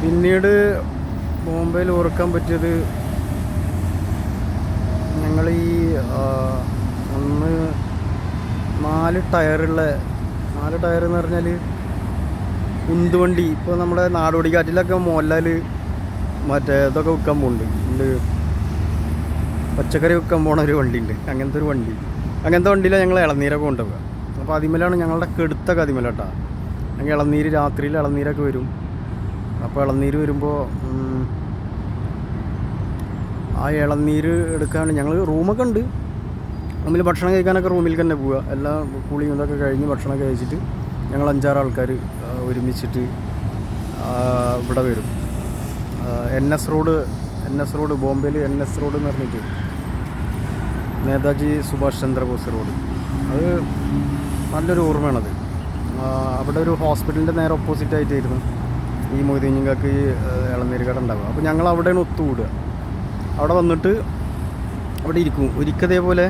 പിന്നീട് ബോംബെയിൽ ഓർക്കാൻ പറ്റിയത് ഞങ്ങൾ ഒന്ന് 4 ടയറുള്ള 4 ടയർ എന്ന് പറഞ്ഞാൽ ഉന്തുവണ്ടി. ഇപ്പോൾ നമ്മുടെ നാടോടിക്കാറ്റിലൊക്കെ മോഹൻലാൽ മറ്റേ ഇതൊക്കെ വിൽക്കാൻ പോകുന്നുണ്ട്, പച്ചക്കറി വിൽക്കാൻ പോണ ഒരു വണ്ടിയുണ്ട്. അങ്ങനത്തെ ഒരു വണ്ടി, അങ്ങനത്തെ വണ്ടിയിലാണ് ഞങ്ങൾ ഇളനീരൊക്കെ കൊണ്ടുപോകുക. അപ്പോൾ അതിമേലാണ് ഞങ്ങളുടെ കെടുത്തൊക്കെ അതിമേലാട്ടാ. ഞങ്ങൾ ഇളനീര് രാത്രിയിൽ ഇളനീരൊക്കെ വരും. അപ്പോൾ ഇളനീര് വരുമ്പോൾ ആ ഇളനീര് എടുക്കാൻ ഞങ്ങൾ റൂമൊക്കെ ഉണ്ട്. റൂമിൽ ഭക്ഷണം കഴിക്കാനൊക്കെ റൂമിൽ തന്നെ പോവുക. എല്ലാം കുളിയും ഇതൊക്കെ കഴിഞ്ഞ് ഭക്ഷണം കഴിച്ചിട്ട് ഞങ്ങൾ 5-6 ആൾക്കാർ ഒരുമിച്ചിട്ട് ഇവിടെ വരും. NS റോഡ് ബോംബെയിൽ NS റോഡ് എന്ന് പറഞ്ഞിട്ട് നേതാജി സുഭാഷ് ചന്ദ്രബോസ് റോഡ്. അത് നല്ലൊരു ഓർമ്മയാണത്. അവിടെ ഒരു ഹോസ്പിറ്റലിൻ്റെ നേരെ ഓപ്പോസിറ്റ് ആയിട്ടായിരുന്നു ഈ മൊയ്തീനിങ്ങൾക്ക് ഈ ഇളനീര് കട ഉണ്ടാവുക. അപ്പോൾ ഞങ്ങൾ അവിടെയാണ് ഒത്തുകൂടുക. അവിടെ വന്നിട്ട് അവിടെ ഇരിക്കും. ഒരിക്കതേപോലെ